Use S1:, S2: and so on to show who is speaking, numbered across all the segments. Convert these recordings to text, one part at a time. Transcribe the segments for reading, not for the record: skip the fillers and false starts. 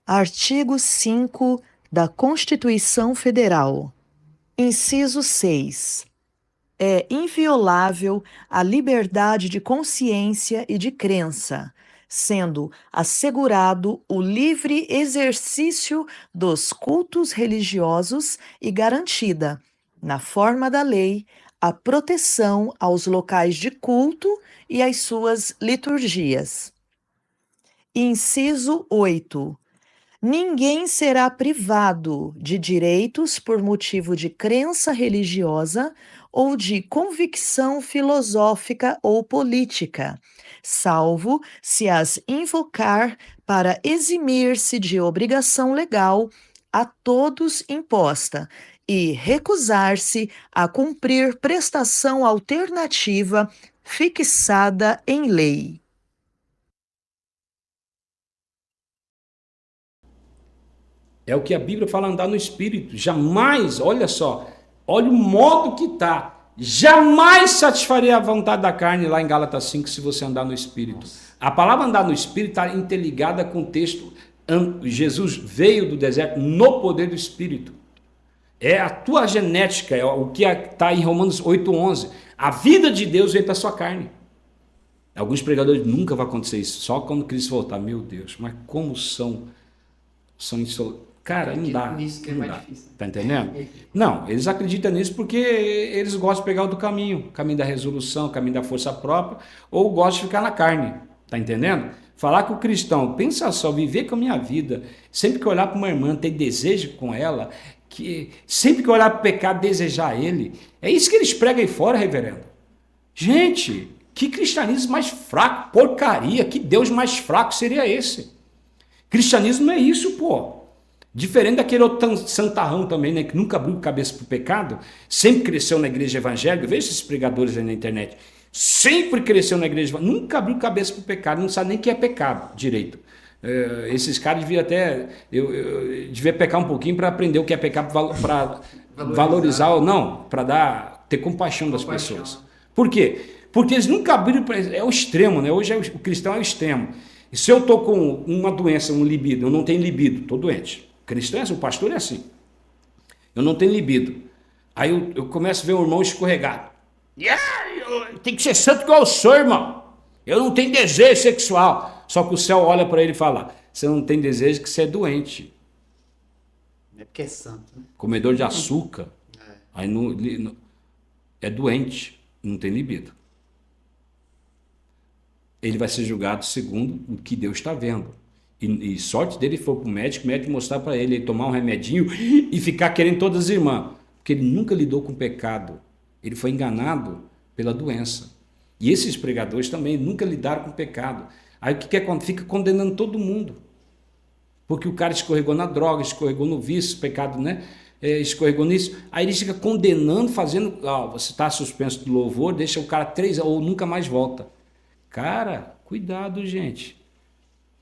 S1: Artigo 5 da Constituição Federal. Inciso 6. É inviolável a liberdade de consciência e de crença, sendo assegurado o livre exercício dos cultos religiosos e garantida, na forma da lei, a proteção aos locais de culto e às suas liturgias. Inciso 8. Ninguém será privado de direitos por motivo de crença religiosa ou de convicção filosófica ou política, salvo se as invocar para eximir-se de obrigação legal a todos imposta e recusar-se a cumprir prestação alternativa fixada em lei.
S2: É o que a Bíblia fala, andar no Espírito. Jamais, olha só, olha o modo que está. Jamais satisfarei a vontade da carne, lá em Gálatas 5, se você andar no Espírito. A palavra andar no Espírito está interligada com o texto. Jesus veio do deserto no poder do Espírito. É a tua genética, é o que está em Romanos 8:11. A vida de Deus veio para a sua carne. Alguns pregadores nunca vai acontecer isso, só quando Cristo voltar. Meu Deus, mas como são cara, não dá, não dá. Tá entendendo? Não, eles acreditam nisso porque eles gostam de pegar outro caminho, o caminho da resolução, o caminho da força própria, ou gostam de ficar na carne. Tá entendendo? Falar com o cristão, pensa só, viver com a minha vida, sempre que eu olhar para uma irmã, ter desejo com ela, que sempre que eu olhar para o pecado, desejar ele. É isso que eles pregam aí fora, reverendo. Gente, que cristianismo mais fraco, porcaria, que Deus mais fraco seria esse? Cristianismo não é isso, pô. Diferente daquele outro santarrão também, né, que nunca abriu cabeça para o pecado, sempre cresceu na igreja evangélica, veja esses pregadores aí na internet, sempre cresceu na igreja, nunca abriu cabeça para o pecado, não sabe nem o que é pecado direito. Esses caras deviam até, eu devia pecar um pouquinho para aprender o que é pecado, para valorizar ou não, para ter compaixão das pessoas. Por quê? Porque eles nunca abriram, é o extremo, né? Hoje o cristão é o extremo. E se eu estou com uma doença, um libido, eu não tenho libido, estou doente. O cristão é assim, o pastor é assim. Eu não tenho libido. Aí eu começo a ver um irmão escorregar. Tem que ser santo igual eu sou, irmão. Eu não tenho desejo sexual. Só que o céu olha para ele e fala: você não tem desejo que você é doente.
S3: É porque é santo, né?
S2: Comedor de açúcar. Aí é doente, não tem libido. Ele vai ser julgado segundo o que Deus está vendo. E sorte dele for para o médico mostrar para ele tomar um remedinho e ficar querendo todas as irmãs. Porque ele nunca lidou com o pecado. Ele foi enganado pela doença. E esses pregadores também nunca lidaram com o pecado. Aí o que acontece? Fica condenando todo mundo. Porque o cara escorregou na droga, escorregou no vício, pecado, né? Escorregou nisso. Aí ele fica condenando, fazendo. Você está suspenso do louvor, deixa o cara 3 anos, ou nunca mais volta. Cara, cuidado, gente.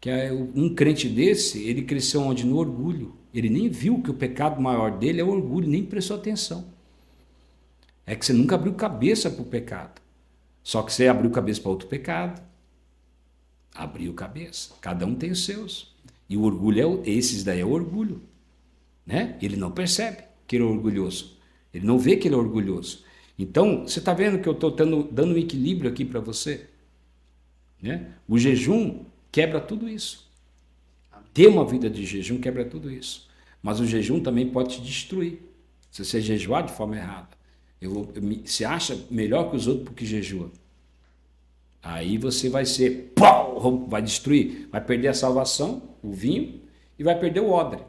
S2: Que um crente desse, ele cresceu onde? No orgulho. Ele nem viu que o pecado maior dele é o orgulho, nem prestou atenção. É que você nunca abriu cabeça para o pecado. Só que você abriu cabeça para outro pecado. Abriu cabeça. Cada um tem os seus. E o orgulho esses daí é o orgulho. Né? Ele não percebe que ele é orgulhoso. Ele não vê que ele é orgulhoso. Então, você está vendo que eu estou dando um equilíbrio aqui para você? Né? O jejum quebra tudo isso. Ter uma vida de jejum quebra tudo isso. Mas o jejum também pode te destruir. Se você jejuar de forma errada. Se acha melhor que os outros porque jejua. Aí você vai ser, vai destruir. Vai perder a salvação, o vinho, e vai perder o odre.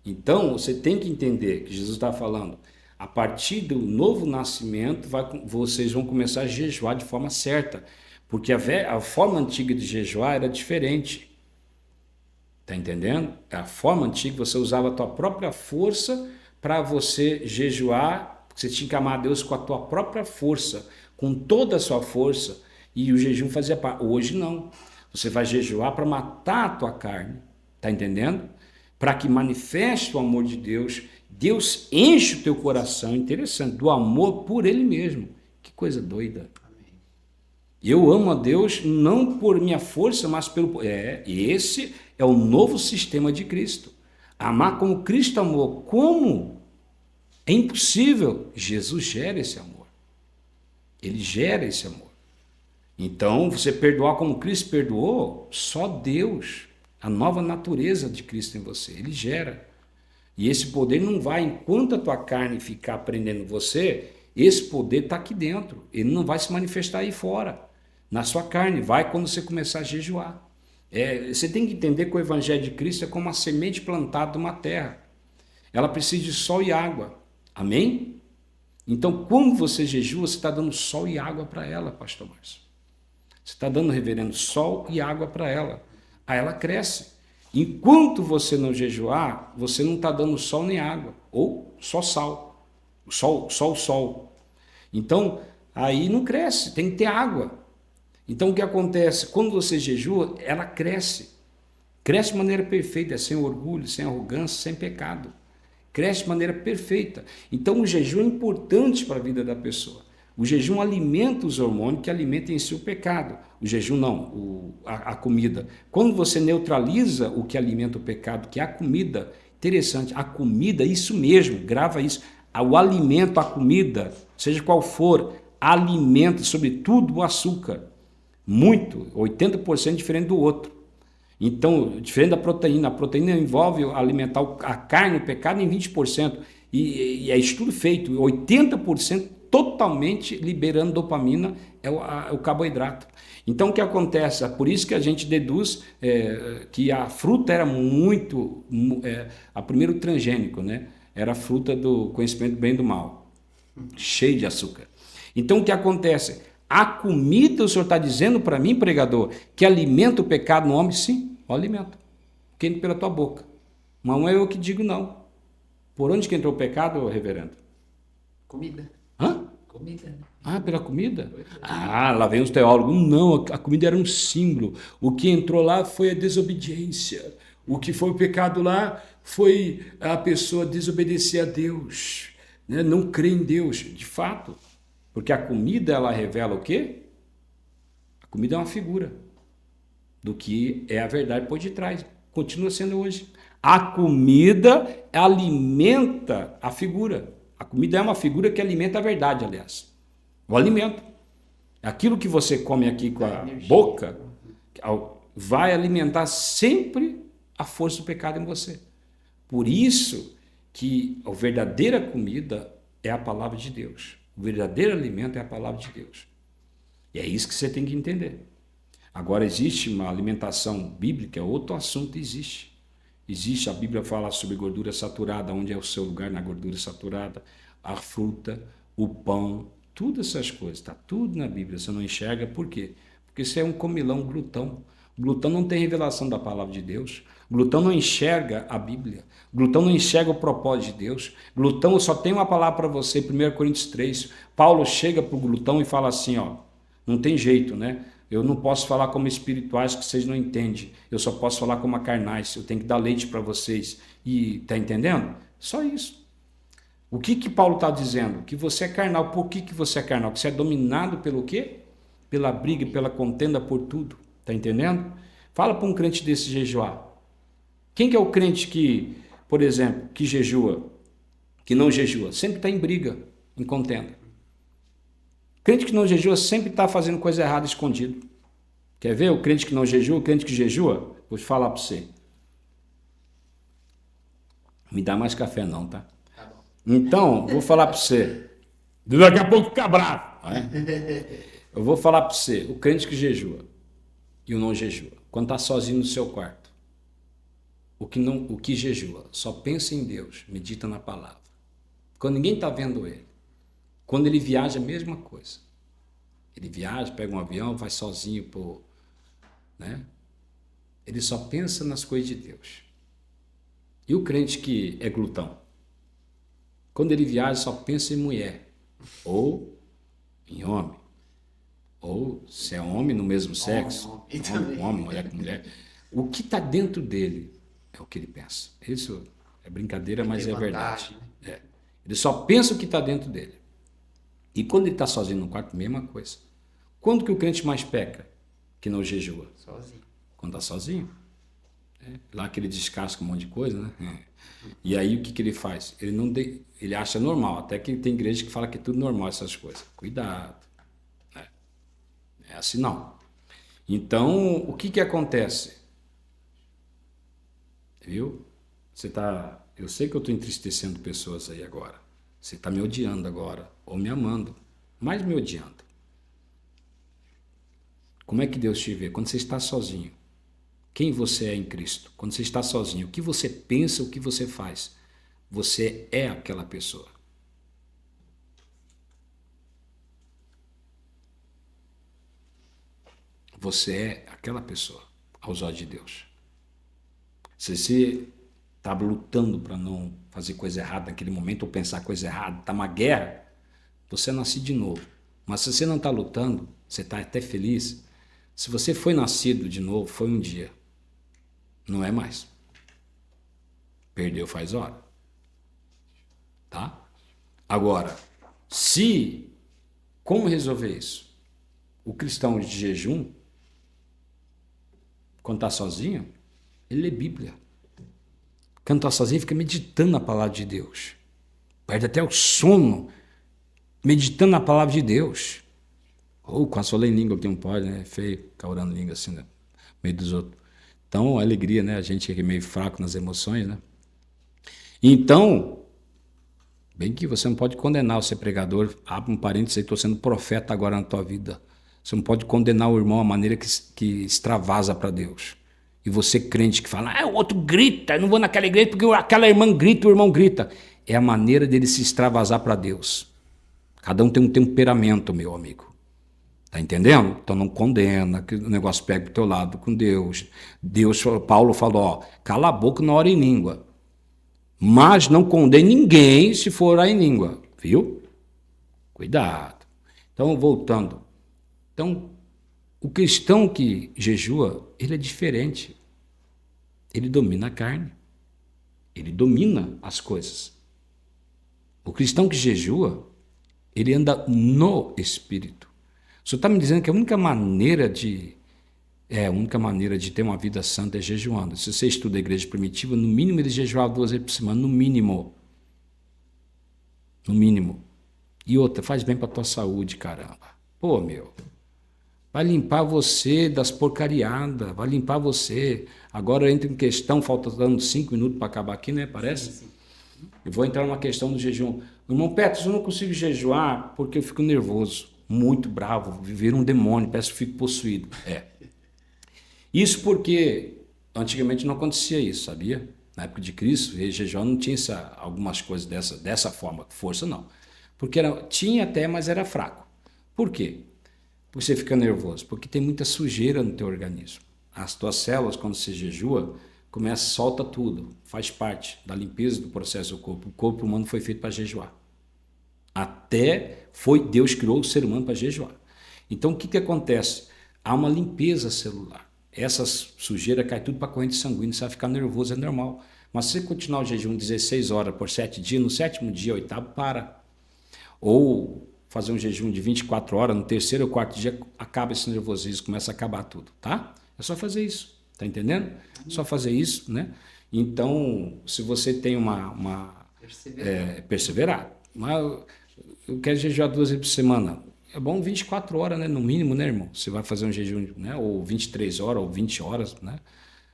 S2: Então, você tem que entender que Jesus está falando, a partir do novo nascimento, vocês vão começar a jejuar de forma certa. Porque a forma antiga de jejuar era diferente. Está entendendo? A forma antiga, você usava a tua própria força para você jejuar. Você tinha que amar a Deus com a tua própria força, com toda a sua força. E o jejum fazia parte. Hoje não. Você vai jejuar para matar a tua carne. Está entendendo? Para que manifeste o amor de Deus. Deus enche o teu coração, interessante, do amor por Ele mesmo. Que coisa doida. Eu amo a Deus não por minha força, mas pelo. Esse é o novo sistema de Cristo. Amar como Cristo amou. Como? É impossível. Jesus gera esse amor. Ele gera esse amor. Então, você perdoar como Cristo perdoou, só Deus, a nova natureza de Cristo em você, Ele gera. E esse poder não vai, enquanto a tua carne ficar prendendo você, esse poder está aqui dentro. Ele não vai se manifestar aí fora, na sua carne. Vai quando você começar a jejuar. Você tem que entender que o Evangelho de Cristo é como uma semente plantada numa terra. Ela precisa de sol e água. Amém? Então, quando você jejua, você está dando sol e água para ela, pastor Márcio. Você está dando, reverendo, sol e água para ela. Aí ela cresce. Enquanto você não jejuar, você não está dando sol nem água. Ou só sal. Sol. Então, aí não cresce, tem que ter água. Então, o que acontece? Quando você jejua, ela cresce. Cresce de maneira perfeita, sem orgulho, sem arrogância, sem pecado. Cresce de maneira perfeita. Então, o jejum é importante para a vida da pessoa. O jejum alimenta os hormônios que alimentam em si o pecado. O jejum não, a comida. Quando você neutraliza o que alimenta o pecado, que é a comida, interessante, a comida, isso mesmo, grava isso. O alimento, a comida, seja qual for, alimenta, sobretudo, o açúcar. Muito, 80% diferente do outro. Então, diferente da proteína, a proteína envolve alimentar a carne, o pecado, em 20%. E é estudo feito, 80% totalmente liberando dopamina é o carboidrato. Então, o que acontece? É por isso que a gente deduz que a fruta era muito, a primeiro transgênico, né? Era a fruta do conhecimento do bem e do mal, cheio de açúcar. Então, o que acontece? A comida, o Senhor está dizendo para mim, pregador, que alimenta o pecado no homem? Sim, o alimento. Que entra pela tua boca. Mas não é eu que digo, não. Por onde que entrou o pecado, reverendo?
S3: Comida.
S2: Hã?
S3: Comida.
S2: Pela comida? Lá vem os teólogos. Não, a comida era um símbolo. O que entrou lá foi a desobediência. O que foi o pecado lá foi a pessoa desobedecer a Deus, né? Não crer em Deus, de fato. Porque a comida, ela revela o quê? A comida é uma figura do que é a verdade por detrás. Continua sendo hoje. A comida alimenta a figura. A comida é uma figura que alimenta a verdade, aliás. O alimento. Aquilo que você come aqui com a boca vai alimentar sempre a força do pecado em você. Por isso que a verdadeira comida é a palavra de Deus. O verdadeiro alimento é a palavra de Deus. E é isso que você tem que entender. Agora, existe uma alimentação bíblica, é outro assunto, existe. A Bíblia fala sobre gordura saturada, onde é o seu lugar na gordura saturada, a fruta, o pão, todas essas coisas, está tudo na Bíblia, você não enxerga, por quê? Porque você é um comilão, glutão. Glutão não tem revelação da palavra de Deus, glutão não enxerga a Bíblia, glutão não enxerga o propósito de Deus, glutão só tem uma palavra para você, 1 Coríntios 3, Paulo chega para o glutão e fala assim, não tem jeito, né? Eu não posso falar como espirituais que vocês não entendem. Eu só posso falar como carnais. Eu tenho que dar leite para vocês. E tá entendendo? Só isso. O que Paulo está dizendo? Que você é carnal. Por que você é carnal? Que você é dominado pelo quê? Pela briga, pela contenda por tudo. Tá entendendo? Fala para um crente desse jejuar. Quem que é o crente que, por exemplo, que jejua, que não jejua? Sempre está em briga, em contenda. Crente que não jejua sempre está fazendo coisa errada escondido. Quer ver o crente que não jejua, o crente que jejua? Vou te falar para você. Me dá mais café não, tá? Tá bom. Então, vou falar para você. Daqui a pouco fica bravo. Eu vou falar para você, o crente que jejua e o não jejua, quando está sozinho no seu quarto, o que jejua, só pensa em Deus, medita na palavra. Quando ninguém está vendo ele. Quando ele viaja, a mesma coisa. Ele viaja, pega um avião, vai sozinho, né? Ele só pensa nas coisas de Deus. E o crente que é glutão? Quando ele viaja, só pensa em mulher. Ou em homem. Ou se é homem no mesmo sexo. Homem, mulher com mulher. O que está dentro dele é o que ele pensa. Isso é brincadeira, mas é verdade. Ele só pensa o que está dentro dele. E quando ele está sozinho no quarto, mesma coisa. Quando que o crente mais peca? Que não jejua?
S3: Sozinho.
S2: Quando está sozinho. Lá que ele descasca um monte de coisa, né? E aí o que, que ele faz? Ele acha normal, até que tem igreja que fala que é tudo normal essas coisas. Cuidado. É assim não. Então, o que, que acontece? Viu? Eu sei que eu estou entristecendo pessoas aí agora. Você está me odiando agora, ou me amando, mais me odiando. Como é que Deus te vê? Quando você está sozinho. Quem você é em Cristo? Quando você está sozinho, o que você pensa, o que você faz? Você é aquela pessoa. Você é aquela pessoa, aos olhos de Deus. Se você está lutando para não fazer coisa errada naquele momento, ou pensar coisa errada, está uma guerra, você nasce de novo. Mas se você não está lutando, você está até feliz. Se você foi nascido de novo, foi um dia. Não é mais. Perdeu faz hora. Tá? Agora, como resolver isso? O cristão de jejum, quando está sozinho, ele lê Bíblia. Quando está sozinho, fica meditando na palavra de Deus. Perde até o sono, meditando na palavra de Deus. Ou com a sua língua que não pode, né? É feio, ficar orando língua assim, né? No meio dos outros. Então, alegria, né? A gente é meio fraco nas emoções, né? Então, bem que você não pode condenar o ser pregador. Abre um parênteses aí, estou sendo profeta agora na tua vida. Você não pode condenar o irmão a maneira que extravasa para Deus. E você crente que fala, o outro grita, eu não vou naquela igreja porque aquela irmã grita, o irmão grita. É a maneira dele se extravasar para Deus. Cada um tem um temperamento, meu amigo. Tá entendendo? Então não condena, que o negócio pega pro teu lado com Deus. Paulo falou, cala a boca na hora em língua. Mas não condene ninguém se for orar em língua, viu? Cuidado. Então, voltando. Então, o cristão que jejua, ele é diferente. Ele domina a carne. Ele domina as coisas. O cristão que jejua, ele anda no Espírito. O senhor está me dizendo que a única maneira de ter uma vida santa é jejuando. Se você estuda a igreja primitiva, no mínimo eles jejuavam 2 vezes por semana, no mínimo. No mínimo. E outra, faz bem para tua saúde, caramba. Pô, meu. Vai limpar você das porcariadas, vai limpar você. Agora entra em questão, faltando 5 minutos para acabar aqui, né? Parece? Sim. Eu vou entrar numa questão do jejum. Irmão Petros, eu não consigo jejuar porque eu fico nervoso, muito bravo, viver um demônio, parece que fico possuído. Isso porque antigamente não acontecia isso, sabia? Na época de Cristo, jejuar não tinha algumas coisas dessa forma, força não. Porque tinha até, mas era fraco. Por quê? Porque você fica nervoso, porque tem muita sujeira no teu organismo. As tuas células, quando você jejua, solta tudo, faz parte da limpeza do processo do corpo. O corpo humano foi feito para jejuar. Deus criou o ser humano para jejuar. Então, o que acontece? Há uma limpeza celular. Essa sujeira cai tudo para a corrente sanguínea, você vai ficar nervoso, é normal. Mas se você continuar o jejum 16 horas por 7 dias, no 7º dia, 8º, para. Ou fazer um jejum de 24 horas, no 3º ou 4º dia, acaba esse nervosismo, começa a acabar tudo, tá? É só fazer isso, tá entendendo? É só fazer isso, né? Então, se você tem perseverar. Mas eu quero jejuar 2 vezes por semana. É bom 24 horas, né? No mínimo, né, irmão? Você vai fazer um jejum, né? Ou 23 horas, ou 20 horas, né?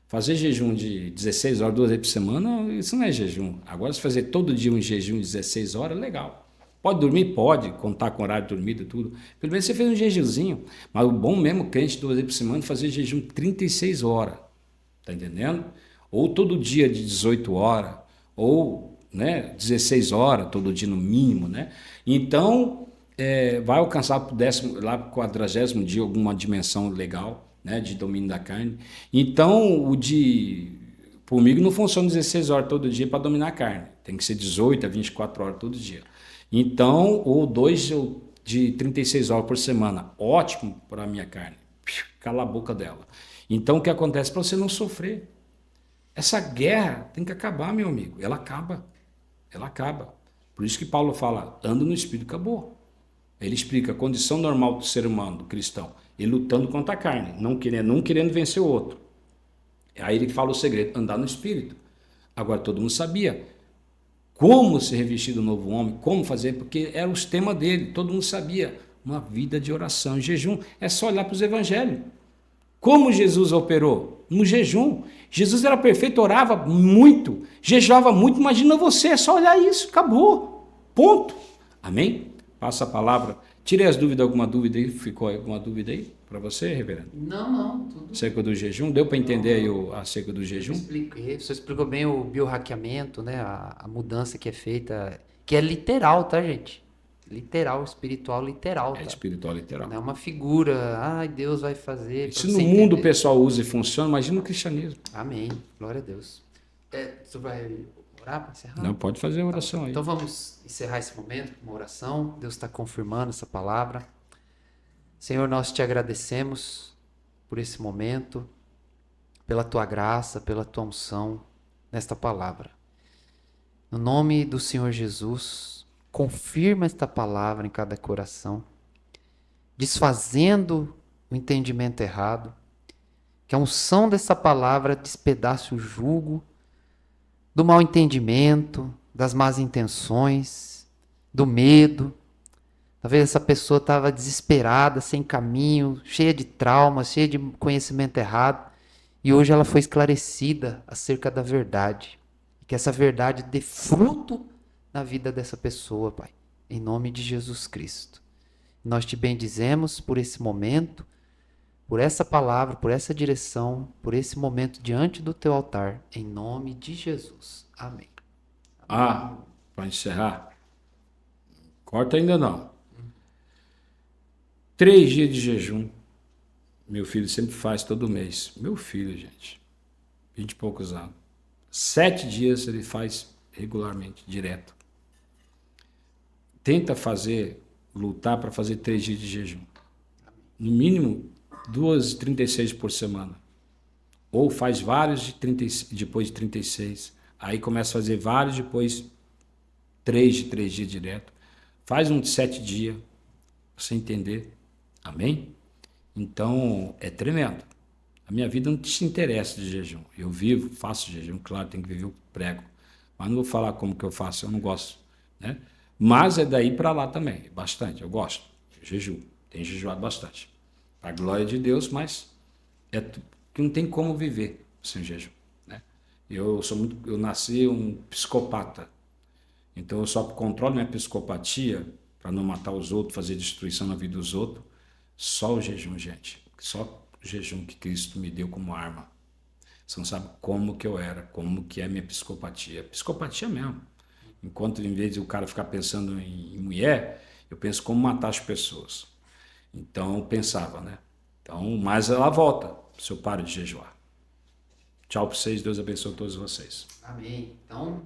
S2: Fazer jejum de 16 horas, 2 vezes por semana, isso não é jejum. Agora, se fazer todo dia um jejum de 16 horas, legal. Pode dormir? Pode, contar com horário de dormida e tudo. Pelo menos você fez um jejumzinho. Mas o bom mesmo, crente, 2 vezes por semana, é fazer jejum 36 horas. Tá entendendo? Ou todo dia de 18 horas, ou 16 horas, todo dia no mínimo, né? Então, vai alcançar para o 40º dia alguma dimensão legal, né, de domínio da carne. Então, comigo não funciona 16 horas todo dia para dominar a carne. Tem que ser 18 a 24 horas todo dia. Então, ou 2 de 36 horas por semana. Ótimo para a minha carne. Cala a boca dela. Então, o que acontece? Para você não sofrer. Essa guerra tem que acabar, meu amigo. Ela acaba. Ela acaba. Por isso que Paulo fala, anda no Espírito, acabou. Ele explica a condição normal do ser humano, do cristão. Ele lutando contra a carne, não querendo vencer o outro. Aí ele fala o segredo, andar no Espírito. Agora todo mundo sabia como se revestir do novo homem, como fazer, porque eram os temas dele, todo mundo sabia. Uma vida de oração e jejum. É só olhar para os evangelhos. Como Jesus operou? No jejum. Jesus era perfeito, orava muito, jejuava muito. Imagina você, é só olhar isso, acabou. Ponto. Amém? Passa a palavra. Tirei as dúvidas, alguma dúvida aí? Ficou alguma dúvida aí para você, reverendo?
S3: Não, tudo.
S2: Acerca do jejum? Deu para entender aí acerca do jejum?
S3: Expliquei. Você explicou bem o biohackeamento, né? A mudança que é feita, que é literal, tá, gente? Literal, espiritual, literal, tá?
S2: É espiritual literal.
S3: Não é uma figura, ai, Deus vai fazer.
S2: Se no mundo o pessoal usa e funciona, imagina no cristianismo.
S3: Amém. Glória a Deus. Você vai orar para encerrar?
S2: Não, pode fazer a oração aí.
S3: Então vamos encerrar esse momento com uma oração. Deus está confirmando essa palavra. Senhor, nós te agradecemos por esse momento, pela tua graça, pela tua unção nesta palavra. No nome do Senhor Jesus, confirma esta palavra em cada coração, desfazendo o entendimento errado, que a unção dessa palavra despedace o jugo do mau entendimento, das más intenções, do medo. Talvez essa pessoa estava desesperada, sem caminho, cheia de traumas, cheia de conhecimento errado, e hoje ela foi esclarecida acerca da verdade. Que essa verdade dê fruto na vida dessa pessoa, Pai, em nome de Jesus Cristo. Nós te bendizemos por esse momento, por essa palavra, por essa direção, por esse momento diante do teu altar, em nome de Jesus. Amém.
S2: Para encerrar, corta ainda não. 3 dias de jejum, meu filho sempre faz todo mês. Meu filho, gente, 20 e poucos anos. 7 dias ele faz regularmente, direto. Tenta lutar para fazer 3 dias de jejum. No mínimo, 2,36 por semana. Ou faz vários depois de 36. Aí começa a fazer vários, depois 3 dias direto. Faz um de 7 dias, para você entender. Amém? Então, é tremendo. A minha vida não se interessa de jejum. Eu vivo, faço jejum, claro, tem que viver o prego. Mas não vou falar como que eu faço, eu não gosto. Né? Mas é daí para lá também, bastante, eu gosto. Jejum, tenho jejuado bastante. Para a glória de Deus, mas que não tem como viver sem jejum. Né? Eu nasci um psicopata. Então eu só controlo minha psicopatia para não matar os outros, fazer destruição na vida dos outros. Só o jejum, gente. Só o jejum que Cristo me deu como arma. Você não sabe como que eu era, como que é a minha psicopatia. Psicopatia mesmo. Enquanto em vez de o cara ficar pensando em mulher, eu penso como matar as pessoas. Então eu pensava, né? Então, mas ela volta se eu paro de jejuar. Tchau para vocês, Deus abençoe todos vocês.
S3: Amém. Então,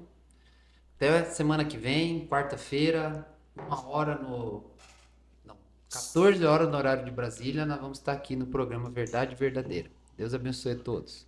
S3: até semana que vem, quarta-feira, 14 horas no horário de Brasília, nós vamos estar aqui no programa Verdade Verdadeira. Deus abençoe a todos.